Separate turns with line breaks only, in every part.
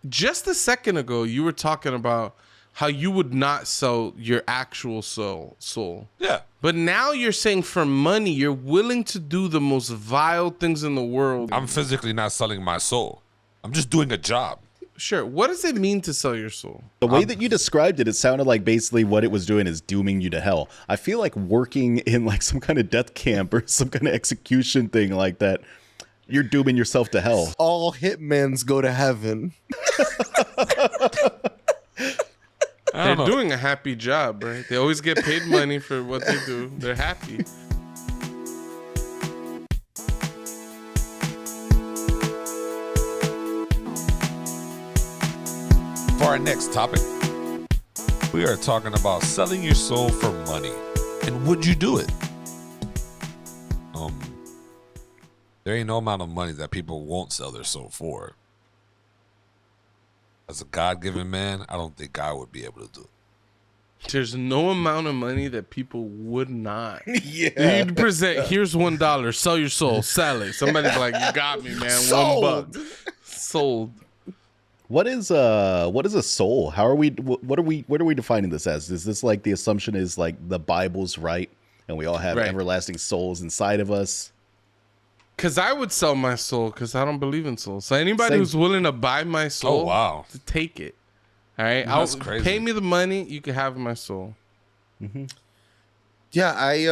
just a second ago, you were talking about how you would not sell your actual soul.
Yeah.
But now you're saying for money, you're willing to do the most vile things in the world.
I'm physically not selling my soul. I'm just doing a job.
Sure. What does it mean to sell your soul?
The way that you described it, it sounded like basically what it was doing is dooming you to hell. I feel like working in like some kind of death camp or some kind of execution thing like that, you're dooming yourself to hell.
All hitmans go to heaven.
They're doing a happy job, right? They always get paid money for what they do. They're happy.
For our next topic, we are talking about selling your soul for money. And would you do it? There ain't no amount of money that people won't sell their soul for. As a God-given man, I don't think I would be able to do it.
There's no amount of money that people would not.
Yeah.
You'd present, here's $1, sell your soul, sell it. Somebody's like, you got me, man.
Sold.
$1. Sold.
What is a soul? How are we? What are we defining this as? Is this like the assumption is like the Bible's right and we all have everlasting souls inside of us?
Because I would sell my soul because I don't believe in souls. So anybody who's willing to buy my soul, to take it. All right?
That's crazy.
Pay me the money, you can have my soul.
Mm-hmm.
Yeah, I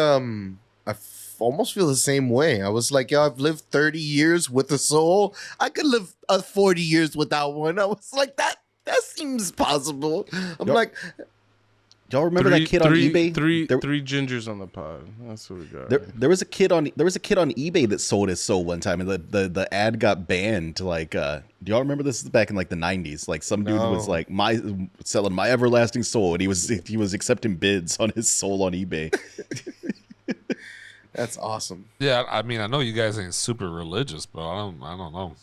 almost feel the same way. I was like, yo, I've lived 30 years with a soul. I could live 40 years without one. I was like, that seems possible. I'm like,
y'all remember that kid on eBay?
Three gingers on the pod. That's what we got.
There was a kid on eBay that sold his soul one time, and the ad got banned. Like, do y'all remember this? Is back in like the 90s. Like some dude was like selling my everlasting soul, and he was accepting bids on his soul on eBay.
that's awesome.
Yeah, I mean, I know you guys ain't super religious, but I don't know.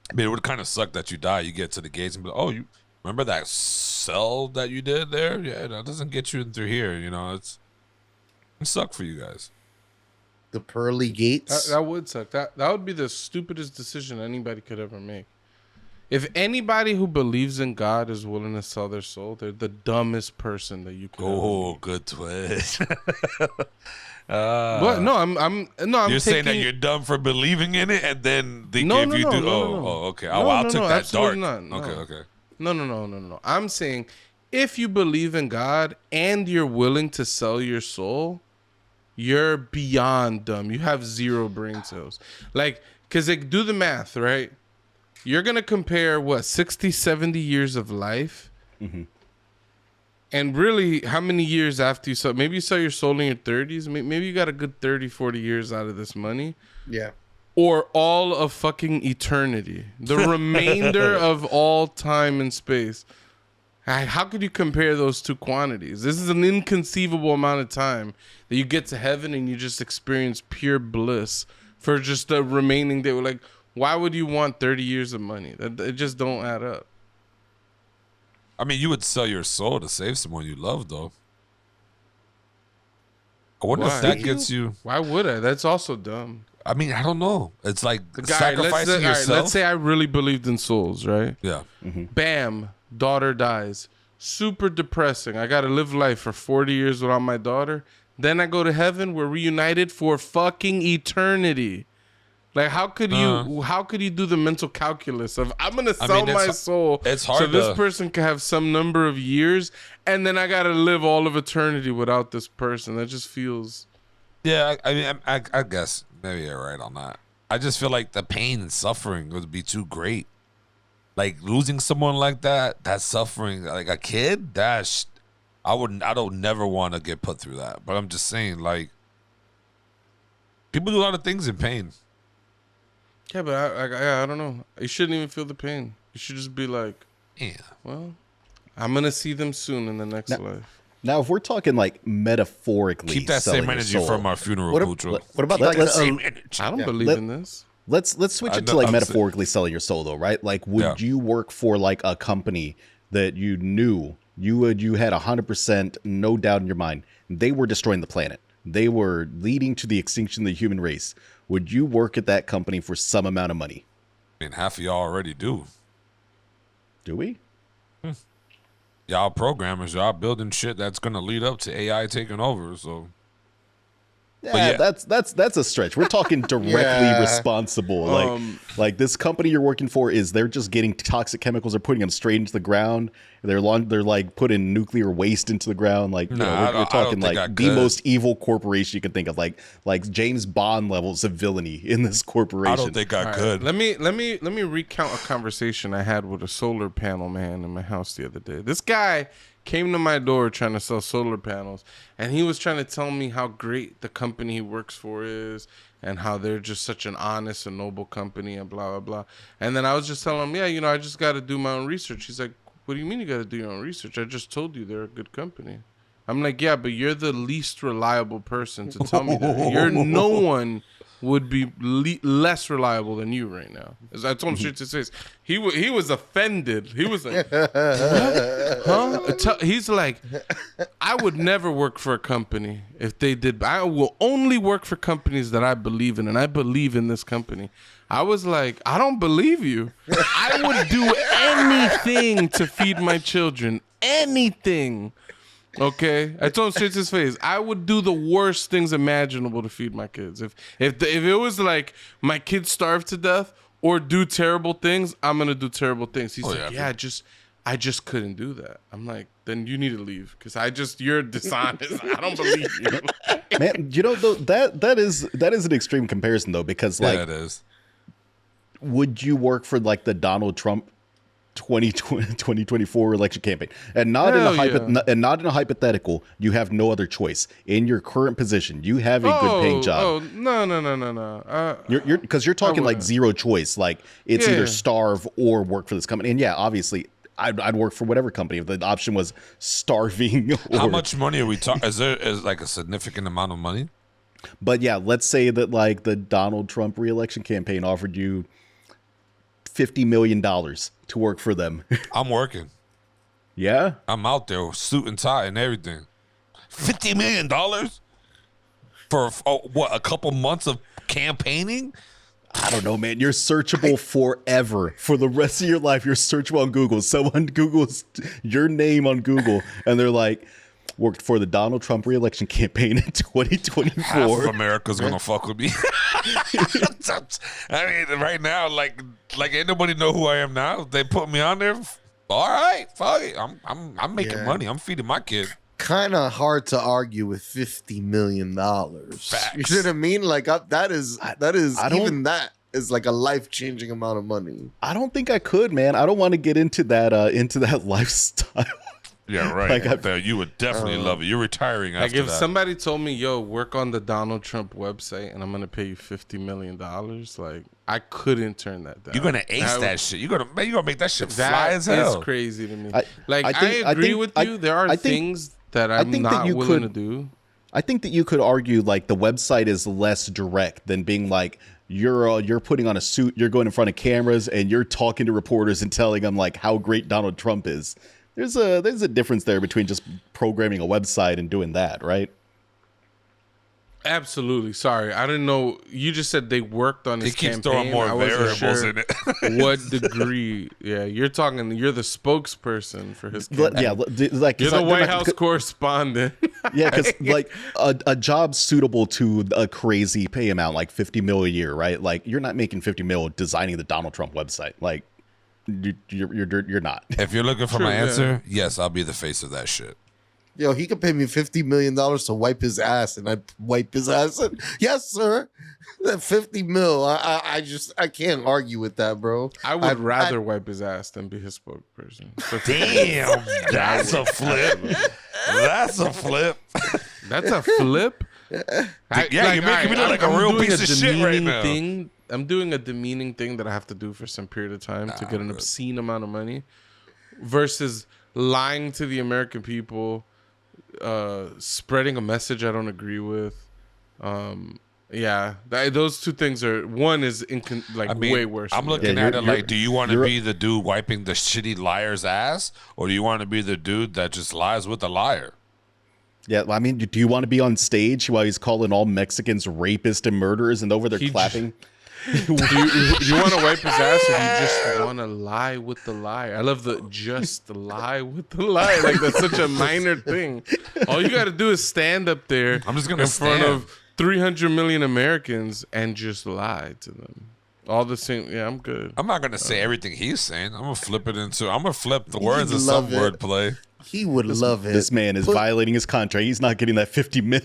I mean, it would kind of suck that you die. You get to the gates and be like, oh, you remember that sell that you did there? Yeah, that doesn't get you through here. You know, it suck for you guys.
The pearly gates.
That would suck. That would be the stupidest decision anybody could ever make. If anybody who believes in God is willing to sell their soul, they're the dumbest person that you could ever meet.
Good twist.
What? No, I'm
You're saying that you're dumb for believing in it, and then okay. I'll take that dark.
Not. No.
Okay.
No. I'm saying if you believe in God and you're willing to sell your soul, you're beyond dumb. You have zero brain cells. Like, because do the math, right? You're going to compare, 60, 70 years of life?
Mm-hmm.
And really, how many years after you sell? Maybe you sell your soul in your 30s. Maybe you got a good 30, 40 years out of this money.
Yeah.
Or all of fucking eternity. The remainder of all time and space. How could you compare those two quantities? This is an inconceivable amount of time that you get to heaven and you just experience pure bliss for just the remaining day. Like, why would you want 30 years of money? It just don't add up.
I mean, you would sell your soul to save someone you love, though. I wonder if that gets you.
Why would I? That's also dumb.
I mean, I don't know. It's like sacrificing yourself.
Let's say I really believed in souls, right?
Yeah.
Mm-hmm.
Bam, daughter dies. Super depressing. I got to live life for 40 years without my daughter. Then I go to heaven. We're reunited for fucking eternity. Like, how could you do the mental calculus of I'm gonna sell my soul so this person can have some number of years, and then I gotta live all of eternity without this person? That just feels.
Yeah, I mean, I guess maybe you're right on that. I just feel like the pain and suffering would be too great. Like losing someone like that suffering, like a kid, I don't never want to get put through that. But I'm just saying, like, people do a lot of things in pain.
Yeah, but I don't know. You shouldn't even feel the pain. You should just be like,
yeah,
well, I'm going to see them soon in the next life.
Now, if we're talking like metaphorically,
keep that same energy from our funeral,
What about like the same energy?
I don't believe in this.
Let's switch it to like metaphorically selling your soul, though, right? Like, would you work for like a company that you knew you had 100% no doubt in your mind they were destroying the planet, they were leading to the extinction of the human race? Would you work at that company for some amount of money?
I mean, half of y'all already do.
Do we?
Y'all programmers, y'all building shit that's gonna lead up to AI taking over. So
Yeah, that's a stretch. We're talking directly
Yeah.
responsible. Like this company you're working for they're just getting toxic chemicals, they're putting them straight into the ground. They're like putting nuclear waste into the ground. Like, we're talking like the most evil corporation you can think of, like James Bond levels of villainy in this corporation.
I don't think I could.
Let me recount a conversation I had with a solar panel man in my house the other day. This guy came to my door trying to sell solar panels, and he was trying to tell me how great the company he works for is and how they're just such an honest and noble company and blah, blah, blah. And then I was just telling him, yeah, I just got to do my own research. He's like, what do you mean you got to do your own research? I just told you they're a good company. I'm like, yeah, but you're the least reliable person to tell me that. No one would be less reliable than you right now. As I told him straight to his face. He was offended. He was like, what? Huh? He's like, I would never work for a company if they did. I will only work for companies that I believe in, and I believe in this company. I was like, I don't believe you. I would do anything to feed my children. Anything. Okay, I told him straight to his face, I would do the worst things imaginable to feed my kids. If it was like my kids starve to death or do terrible things, I'm gonna do terrible things. He's I just couldn't do that. I'm like, then you need to leave because you're dishonest. I don't believe you.
Man, though, that is an extreme comparison though, because like,
yeah, it is.
Would you work for like the Donald Trump 2024 election campaign? And not in a hypothetical, you have no other choice. In your current position, you have a good paying job.
Oh, no.
Because you're talking like zero choice. Like it's either starve or work for this company. And yeah, obviously I'd work for whatever company if the option was starving.
How much money are we talking? Is like a significant amount of money?
But yeah, let's say that like the Donald Trump reelection campaign offered you $50 million to work for them.
I'm working.
Yeah?
I'm out there, suit and tie and everything. $50 million for what, a couple months of campaigning?
I don't know, man. You're searchable forever. For the rest of your life, you're searchable on Google. Someone Googles your name on Google, and they're like, worked for the Donald Trump reelection campaign in 2024.
Half of America's gonna fuck with me. I mean, right now, like ain't nobody know who I am now. They put me on there. All right, fuck it. I'm making money. I'm feeding my kid.
Kind of hard to argue with $50 million.
Facts.
You know what I mean? Like that is like a life-changing amount of money.
I don't think I could, man. I don't want to get into that lifestyle.
Yeah, right. Like you would definitely love it. You're retiring after that.
Like if somebody told me, yo, work on the Donald Trump website and I'm going to pay you $50 million, like I couldn't turn that down.
You're going to ace that shit. You're going to make that shit fly as hell.
That's crazy to me. I agree with you. There are things that I'm not willing to do.
I think that you could argue like the website is less direct than being like, you're putting on a suit, you're going in front of cameras and you're talking to reporters and telling them like how great Donald Trump is. There's a difference there between just programming a website and doing that, right?
Absolutely. Sorry, I didn't know. You just said they worked on his campaign.
He keeps throwing more variables in it.
What degree? Yeah, you're the spokesperson for his campaign.
Yeah, like
you're the White House correspondent.
Yeah, because like a job suitable to a crazy pay amount, like $50 million a year, right? Like you're not making $50 million designing the Donald Trump website. Like you're not.
If you're looking for my answer, yes, I'll be the face of that shit.
Yo, he could pay me $50 million to wipe his ass, and I'd wipe his ass. Yes, sir. That $50 million. I can't argue with that, bro.
I'd rather wipe his ass than be his spokesperson.
Damn, that's a flip. That's a flip.
That's a flip.
You're making me look like a real piece of shit right now.
I'm doing a demeaning thing that I have to do for some period of time to get an obscene amount of money, versus lying to the American people. Spreading a message I don't agree with. Those two things are, one is way worse.
I'm looking at it like, do you want to be the dude wiping the shitty liar's ass, or do you want to be the dude that just lies with a liar?
Yeah, I mean, do you want to be on stage while he's calling all Mexicans rapists and murderers and over there clapping?
Do you want to wipe his ass, or do you just want to lie with the lie? I love the just lie with the lie. Like, that's such a minor thing. All you got to do is stand up there
I'm just gonna
in front of 300 million Americans and just lie to them. All the same. Yeah, I'm good.
I'm not gonna say everything he's saying. I'm gonna flip the words of
love
some
it.
wordplay.
He would love it.
This man is violating his contract. He's not getting that 50 mil.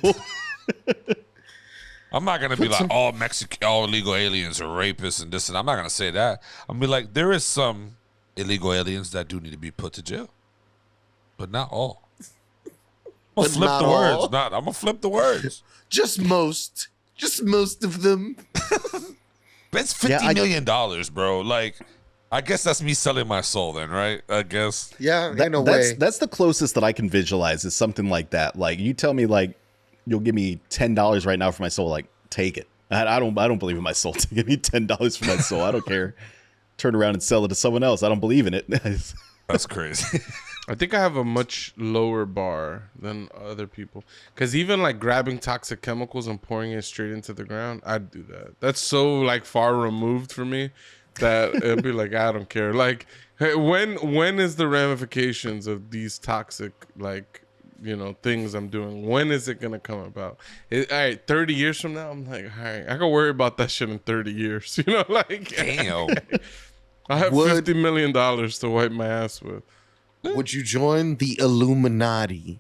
I'm not gonna be like all illegal aliens are rapists and this, and I'm not gonna say that. I'm gonna be like, there is some illegal aliens that do need to be put to jail, but not all. I'm gonna flip
not
the
all.
words. I'm gonna flip the words.
Just most of them.
It's $50 million, bro. Like, I guess that's me selling my soul then, right? I guess.
Yeah, in a way.
That's the closest that I can visualize is something like that. Like, you tell me, like, you'll give me $10 right now for my soul. Like, take it. I don't believe in my soul. To give me $10 for my soul, I don't care. Turn around and sell it to someone else. I don't believe in it.
That's crazy.
I think I have a much lower bar than other people. Because even like grabbing toxic chemicals and pouring it straight into the ground, I'd do that. That's so like far removed for me that it'd be like, I don't care. Like, hey, when is the ramifications of these toxic, like, you know, things I'm doing? When is it going to come about? All right, 30 years from now, I'm like, all right, I can worry about that shit in 30 years. You know, like,
Damn.
I have $50 million to wipe my ass with.
Would you join the Illuminati?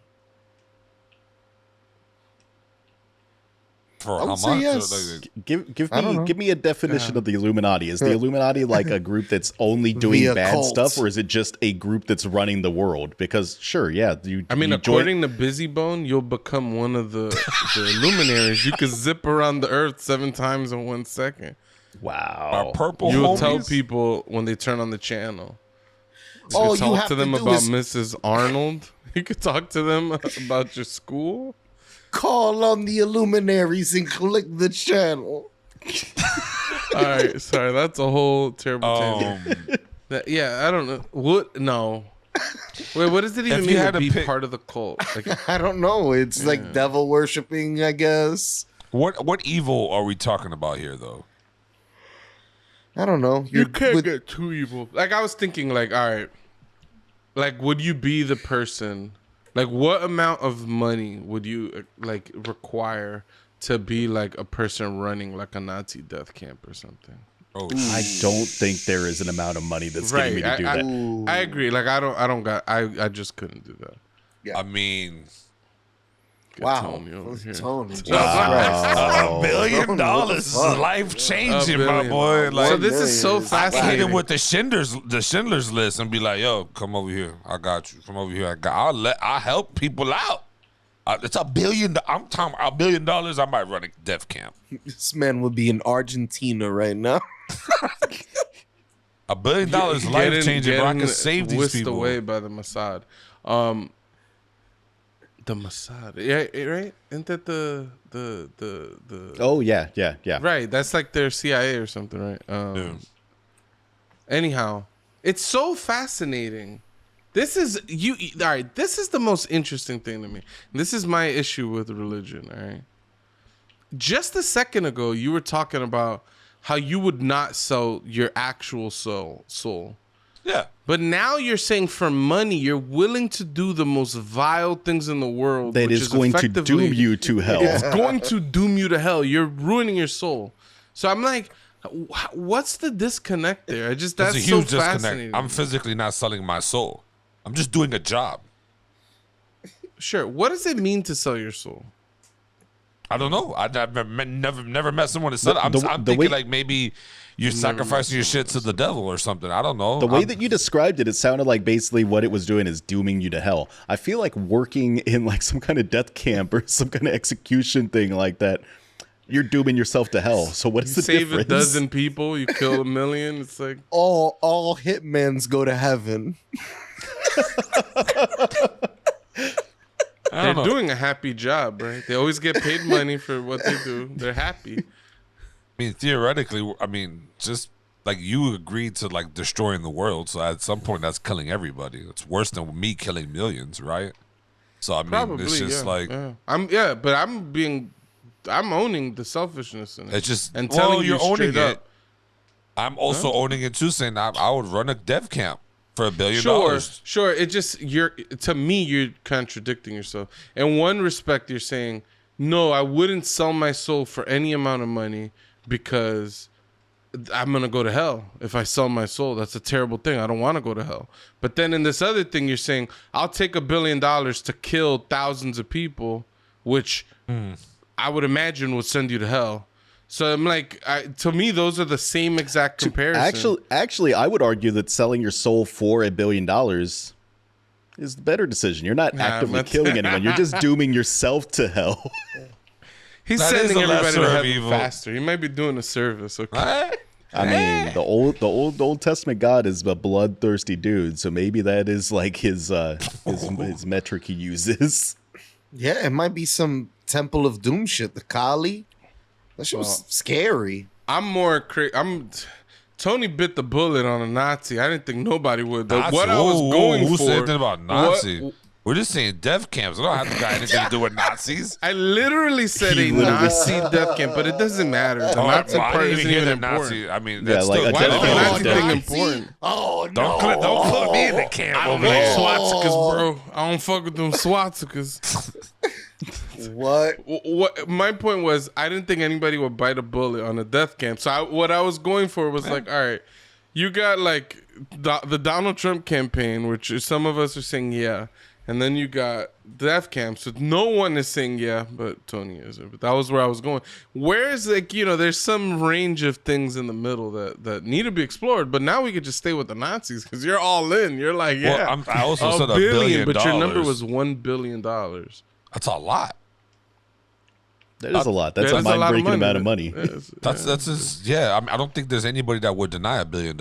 For
I
how
would
much?
say yes.
Give me a definition of the Illuminati. Is the Illuminati like a group that's only doing
The
bad
occult.
stuff, or is it just a group that's running the world? Because sure, yeah,
I mean,
you
according to Busybone, you'll become one of the luminaries. You could zip around the earth 7 times in 1 second.
wow,
Our purple
You'll
homies?
tell people when they turn on the channel. You
All
could
you
talk
have
to them
to do
about
is
Mrs. Arnold. You could talk to them about your school.
call on the Illuminaries and click the channel.
All right, sorry, that's a whole terrible tangent. Yeah, I don't know. What? No. Wait, what does it even
If you
mean
had
to
to
be
pick-
part of the cult? Like,
I don't know. It's like devil worshipping, I guess.
What evil are we talking about here, though?
I don't know.
you can't get too evil. Like, I was thinking, like, all right, like, would you be the person? Like, what amount of money would you like require to be like a person running like a Nazi death camp or something?
Oh,
I don't think there is an amount of money that's getting me to do that.
I agree. Like, I just couldn't do that.
I mean,
Wow.
Tony over here.
Tony.
$1 billion is life changing, my
billion.
boy. Like,
So this is so
I hit him
fascinating.
with the Schindler's List and be like, "Yo, come over here. I got you. Come over here. I'll help people out. It's $1 billion. I'm talking $1 billion. I might run a death camp.
This man would be in Argentina right now.
$1 billion life changing, bro. I can save these
whisked
people.
away by the Mossad. The Mossad, yeah, right? Isn't that the
Oh yeah.
right? That's like their CIA or something, right?
Yeah.
Anyhow, it's so fascinating. This is all right. This is the most interesting thing to me. This is my issue with religion. All right. Just a second ago, you were talking about how you would not sell your actual soul.
Yeah.
But now you're saying for money, you're willing to do the most vile things in the world.
That
which
is going to
effectively-
doom you to hell.
It's going to doom you to hell. You're ruining your soul. So I'm like, what's the disconnect there? That's
That's a
so
huge disconnect.
fascinating.
I'm physically not selling my soul. I'm just doing a job.
Sure. What does it mean to sell your soul?
I don't know. I've never met someone that said it. I'm
The
thinking
way-
like maybe you're sacrificing your shit to the devil or something. I don't know.
The way that you described it, it sounded like basically what it was doing is dooming you to hell. I feel like working in like some kind of death camp or some kind of execution thing like that, you're dooming yourself to hell. So what's the
Save
difference?
a dozen people, you kill 1 million. It's like
All hitmans go to heaven.
they're doing a happy job, right? They always get paid money for what they do. They're happy.
I mean, theoretically, just like you agreed to like destroying the world. So at some point, that's killing everybody. It's worse than me killing millions, right? So I mean,
Probably,
it's just
yeah,
like
yeah. I'm owning the selfishness in it.
it's just
and telling you
you're owning
straight up.
I'm also owning it too, saying I would run a dev camp for $1 billion.
Sure. It just to me you're contradicting yourself. In one respect, you're saying no, I wouldn't sell my soul for any amount of money because I'm gonna go to hell if I sell my soul. That's a terrible thing. I don't want to go to hell. But then in this other thing, you're saying I'll take $1 billion to kill thousands of people, which I would imagine would send you to hell. So I'm like, to me, those are the same exact comparison.
Actually, I would argue that selling your soul for $1 billion is the better decision. You're not actively killing anyone. You're just dooming yourself to hell.
He's
That
sending
is the
everybody
lesser
to
of
heaven
evil.
faster. He might be doing a service. Okay.
What?
I mean, the Old Testament God is a bloodthirsty dude, so maybe that is like his metric he uses.
Yeah, it might be some Temple of Doom shit. The Kali. That shit was scary.
Tony bit the bullet on a Nazi. I didn't think nobody would.
Nazi?
What I was going
who
for.
said anything about Nazi? We're just saying death camps. I don't have to got anything to do with Nazis.
I literally said a Nazi death camp, but it doesn't matter. The Nazi
I
part
didn't
isn't
hear
even
the
important.
Nazi. I mean,
Yeah,
that's
like
still
a
Why is
death
the
camp
Nazi
is
thing
death.
important?
Oh, no.
Don't put me in the camp
I don't
over
like
there.
swastikas, bro. I don't fuck with them swastikas.
What?
What my point was, I didn't think anybody would bite a bullet on a death camp. So what I was going for was like, all right, you got like the Donald Trump campaign, which is, some of us are saying yeah, and then you got death camps, so no one is saying yeah, but Tony isn't. But that was where I was going. Where's like, there's some range of things in the middle that need to be explored. But now we could just stay with the Nazis because you're all in. You're like, yeah,
Well, I also said $1
billion,
billion.
but your number was $1 billion.
That's a lot.
That is a lot. That's
That
a
is lot
mind-breaking amount of money.
That's just I mean, I don't think there's anybody that would deny $1 billion.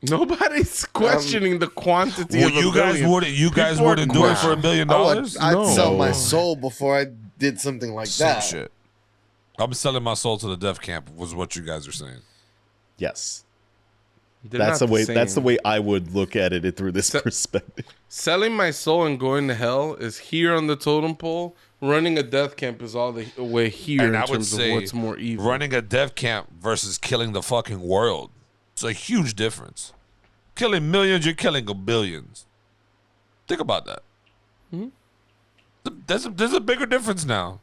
Nobody's questioning the quantity of
You guys wouldn't. You guys
People are
wouldn't do it for $1 billion.
I'd
No.
sell my soul before I did something like
Some
that.
shit. I'm selling my soul to the death camp. Was what you guys are saying.
Yes.
They're
That's
not
the way.
same.
That's the way I would look at it through this perspective.
Selling my soul and going to hell is here on the totem pole. Running a death camp is all the way here
And
in
I would
terms of
say
what's more evil.
running a death camp versus killing the fucking world. It's a huge difference. Killing millions, you're killing billions. Think about that. There's a bigger difference now.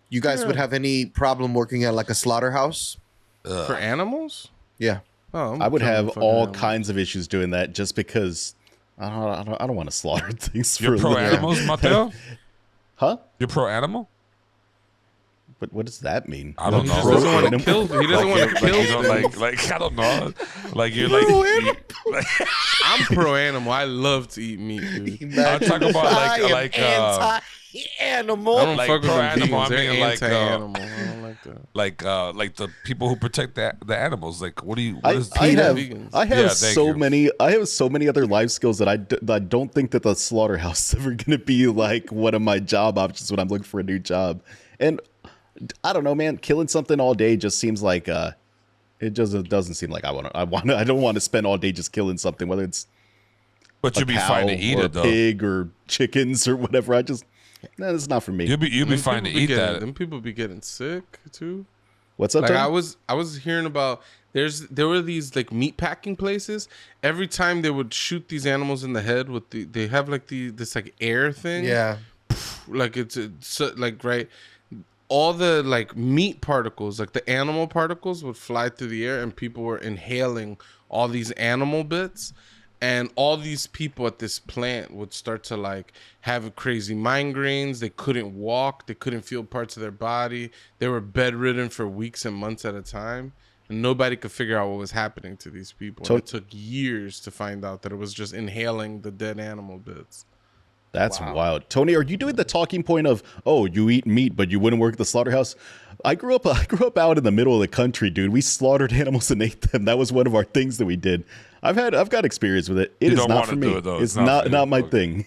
You guys would have any problem working at like a slaughterhouse?
For animals?
Yeah.
Oh,
I would
I'm
have
fucking
all
animal.
kinds of issues doing that just because I don't want to slaughter things
You're
for
pro
a living.
animals, Mateo?
Huh?
You're pro animal?
But what does that mean?
I don't
He
know.
just doesn't want to
Animal?
kill. He doesn't want to kill.
You know,
things.
like I don't know. Like you're like
I'm pro animal. I love to eat meat, dude.
I'm talking about like
anti-animal.
I don't
like
fuck with
pro
them
animal,
vegans.
I
They're
mean, like,
anti-animal. I don't like that.
like the people who protect the animals. Like what do you? What
I
is
have
vegans.
I have
Yeah, thank
so
you.
many other life skills that I don't think that the slaughterhouse is ever going to be like one of my job options when I'm looking for a new job. And I don't know, man, killing something all day just seems like it just doesn't seem like I don't want to spend all day just killing something, whether it's
But
a
you'd be
cow
fine to eat
or a
it though.
pig or chickens or whatever. That's not for me.
You'd be
Them
fine to
people be
eat
getting-
that.
Them people be getting sick too.
What's up,
Like
Tony?
I was hearing about there were these like meat packing places. Every time they would shoot these animals in the head with they have like this like air thing.
Yeah.
Like it's like right. All the like meat particles, like the animal particles, would fly through the air, and people were inhaling all these animal bits. And all these people at this plant would start to like have crazy migraines. They couldn't walk. They couldn't feel parts of their body. They were bedridden for weeks and months at a time. And nobody could figure out what was happening to these people. And it took years to find out that it was just inhaling the dead animal bits.
That's wild. Tony, are you doing the talking point of, oh, you eat meat, but you wouldn't work at the slaughterhouse? I grew up out in the middle of the country, dude. We slaughtered animals and ate them. That was one of our things that we did. I've got experience with it. It is
don't
not
wanna
for
do
me.
it, though.
It's
It's not for
not
you.
my
Okay.
thing.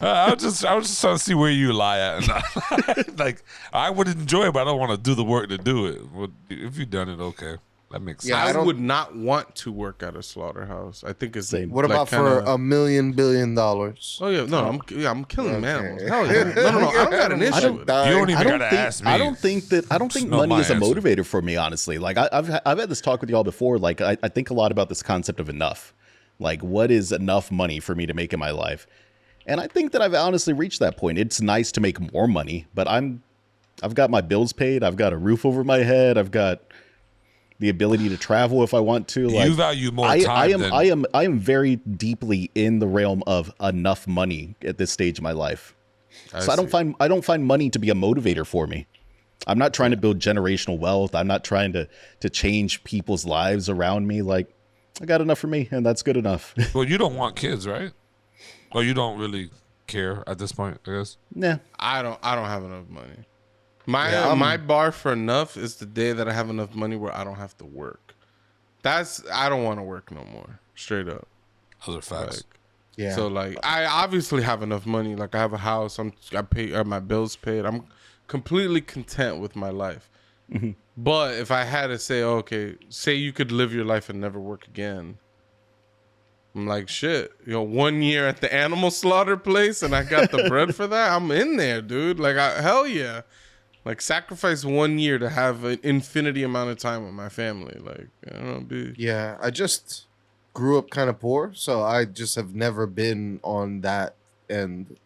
I was just trying to see where you lie at. Like I would enjoy it, but I don't want to do the work to do it. Well, if you've done it, okay. That makes
Yeah,
sense.
I would not want to work at a slaughterhouse. I think it's
Same.
What about for $1 million billion?
Oh yeah, no, I'm killing
Okay.
animals. Hell yeah, no, I don't got an issue with it.
You don't even
I don't
gotta
think
ask me.
I don't think
Know
money
my
is a
answer.
motivator for me. Honestly, like I've had this talk with y'all before. Like I think a lot about this concept of enough. Like what is enough money for me to make in my life? And I think that I've honestly reached that point. It's nice to make more money, but I've got my bills paid. I've got a roof over my head. I've got the ability to travel if I want to. Like,
You value more
I
time than
I am very deeply in the realm of enough money at this stage of my life. So I don't find money to be a motivator for me. I'm not trying to build generational wealth. I'm not trying to change people's lives around me. Like I got enough for me, and that's good enough.
Well, you don't want kids, right? Or you don't really care at this point, I guess.
Nah.
I don't have enough money. My bar for enough is the day that I have enough money where I don't have to work. I don't want to work no more. Straight up.
Those are facts.
Like,
Yeah.
so like I obviously have enough money. Like I have a house. I pay my bills paid. I'm completely content with my life.
Mm-hmm.
But if I had to say, okay, say you could live your life and never work again. I'm like, shit, 1 year at the animal slaughter place and I got the bread for that. I'm in there, dude. Like, hell yeah. Like, sacrifice 1 year to have an infinity amount of time with my family. Like, I don't know,
Yeah, I just grew up kind of poor, so I just have never been on that end.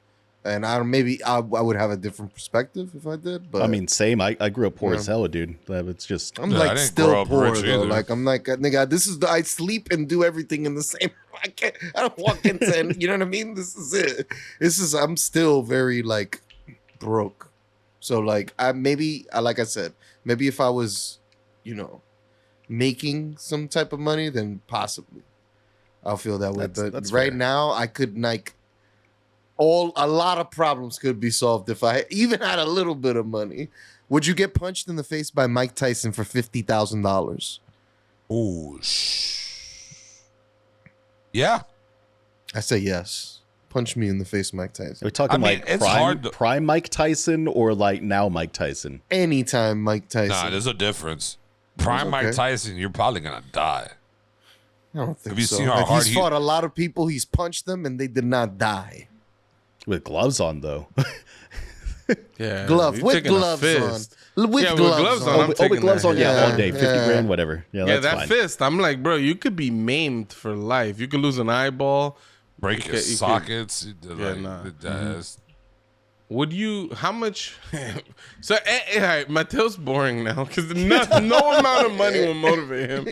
And I would have a different perspective if I did. But
I mean, same. I grew up poor
Yeah.
as hell, dude. It's just
I'm
Yeah, I
like
didn't
still
grow up
poor
rich
though.
either.
Like I'm like nigga, this is I sleep and do everything in the same. I can't. I don't walk into. You know what I mean? This is it. I'm still very like broke. So like like I said, maybe if I was, making some type of money, then possibly I'll feel that way. But
that's
right
fair.
now, I could like a lot of problems could be solved if I even had a little bit of money. Would you get punched in the face by Mike Tyson for $50,000?
Ooh, yeah.
I say yes. Punch me in the face, Mike
Are
Tyson.
we talking
I mean,
like
it's hard to-
prime Mike Tyson or like now Mike Tyson?
Anytime, Mike Tyson.
Nah, there's a difference. Prime Mike
okay.
Tyson, you're probably gonna die.
I don't think
Have you
so.
seen how
Like,
hard
he's
he-
fought a lot of people. He's punched them, and they did not die.
With gloves on, though.
Yeah.
Glove
you
with
taking a
gloves
fist.
on. With
Yeah, with
gloves,
gloves on,
on.
I'm
Oh, with
taking
gloves
that
on,
hit.
yeah,
Yeah,
all day, 50
yeah.
grand, whatever. Yeah,
Yeah,
that's
that
fine.
fist. I'm like, bro, you could be maimed for life. You could lose an eyeball.
Break
You
your
could- you could-
sockets.
Yeah, nah.
That's-
Would you? How much? So, all right, Mateo's boring now because no amount of money will motivate him.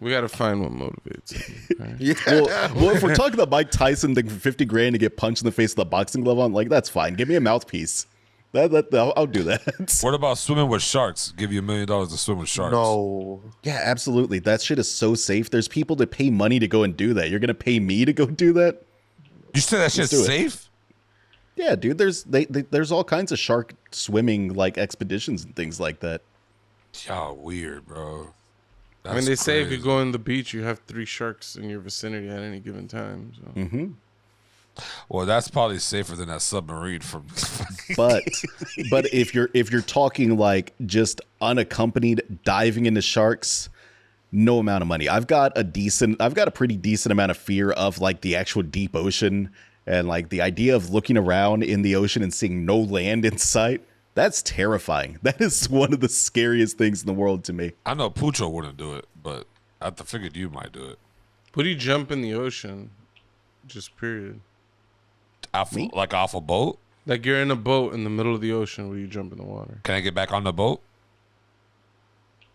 We got to find what motivates him. Right?
Yeah.
Well, if we're talking about Mike Tyson thing for 50 grand to get punched in the face with a boxing glove on, like that's fine. Give me a mouthpiece. I'll do that.
What about swimming with sharks? Give you $1 million to swim with sharks.
No.
Yeah, absolutely. That shit is so safe. There's people that pay money to go and do that. You're gonna pay me to go do that?
You said that shit's
do it.
safe?
Yeah, dude. There's all kinds of shark swimming like expeditions and things like that.
Y'all weird, bro.
I mean, they say if you
crazy.
go in the beach, you have 3 sharks in your vicinity at any given time. So.
Well, that's probably safer than that submarine from.
But if you're talking like just unaccompanied diving into sharks, no amount of money. I've got a pretty decent amount of fear of like the actual deep ocean and like the idea of looking around in the ocean and seeing no land in sight. That's terrifying. That is one of the scariest things in the world to me.
I know Pucho wouldn't do it, but I figured you might do it.
Would you jump in the ocean? Just period.
Like off a boat?
Like you're in a boat in the middle of the ocean where you jump in the water.
Can I get back on the boat?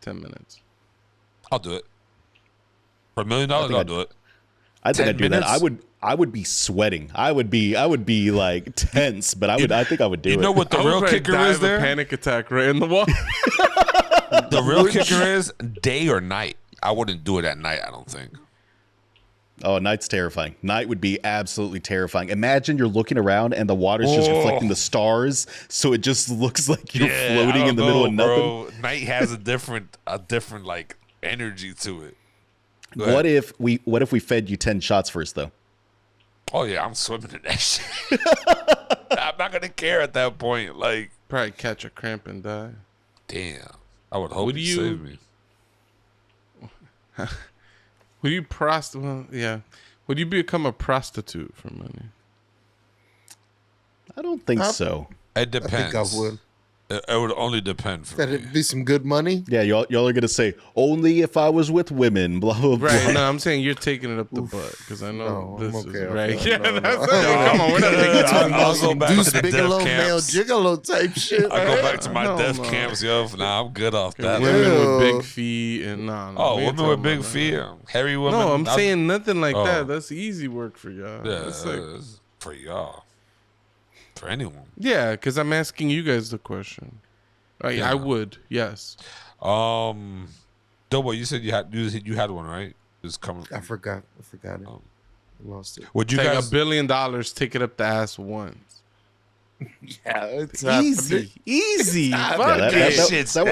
10 minutes.
I'll do it. For $1 million, I'll do it.
I think
10
I'd do
minutes?
that. I would be sweating. I would be like tense, but I think I would do it.
You know what the
I would
real
probably
kicker
die
is
of a
there?
panic attack right in the water.
The real kicker is day or night. I wouldn't do it at night, I don't think.
Oh, night's terrifying. Night would be absolutely terrifying. Imagine you're looking around and the water's just reflecting the stars, so it just looks like you're floating in the middle of nothing.
Bro. Night has a different like energy to it. Go ahead.
What if we fed you 10 shots first though?
Oh yeah, I'm swimming in that shit. I'm not gonna care at that point. Like,
Probably catch a cramp and die.
damn. I would hope
Would
you
you-
save me.
Would you Would you become a prostitute for money?
I don't think so.
It depends.
I think I would.
It would only depend for me.
That'd be some good money.
Yeah, y'all are gonna say only if I was with women. Blah blah blah.
Right. No, I'm saying you're taking it up the butt because I know
No,
this
I'm
is
okay,
right.
okay,
Yeah,
no,
that's
no.
come on. We're not thinking
I'll
About
go
some
back to
Deuce
the
Bigelow,
death
male
camps.
gigolo type shit.
I go back to my
No,
death
no.
camps, yo. Nah, I'm good off that.
women with
Ew.
big feet and no.
Oh,
we ain't
women with
talking
big
about
feet,
that.
hairy women.
No, I'm saying nothing like
Oh.
that. That's easy work for y'all.
Yeah,
That's like,
it's for y'all. For anyone.
yeah, because I'm asking you guys the question. I would, yes.
Doughboy, you said you had one, right? It's coming.
I forgot it. I lost it.
Would you
Take
guys?
$1 billion, take it up the ass once.
Yeah, it's
Easy. Easy.
Yeah,
Fuck
that,
it.
Shit's
that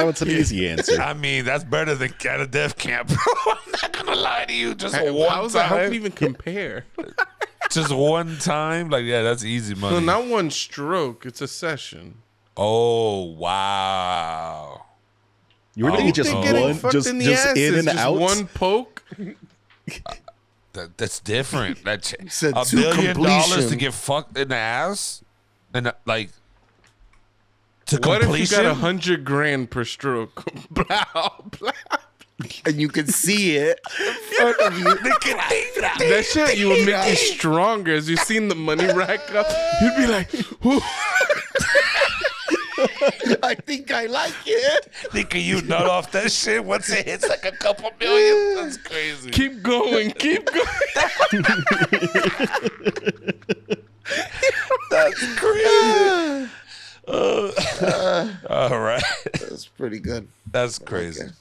one's an easy answer.
I mean, that's better than at a death camp, bro. I'm not gonna lie to you. Just
Hey,
one
how's that? How can
time.
we even compare?
Just one time. Like, yeah, that's easy money.
No, not one stroke. It's a session.
Oh wow.
You really just
Think getting
one,
fucked
just
in the ass
in
is
and
just
out.
one poke.
That's different. That
said
$1
to
billion to
completion.
get fucked in the ass, and like to
What if you
completion.
got 100 grand per stroke? Blow, blow.
and you can see it in front of you.
That shit, you would make you stronger as you seen the money rack up. You'd be like, whoo.
I think I like it.
Thinking you nut off that shit once it hits like a couple million. That's crazy.
Keep going, keep going.
That's crazy. All right.
That's pretty good.
That's crazy.
Okay.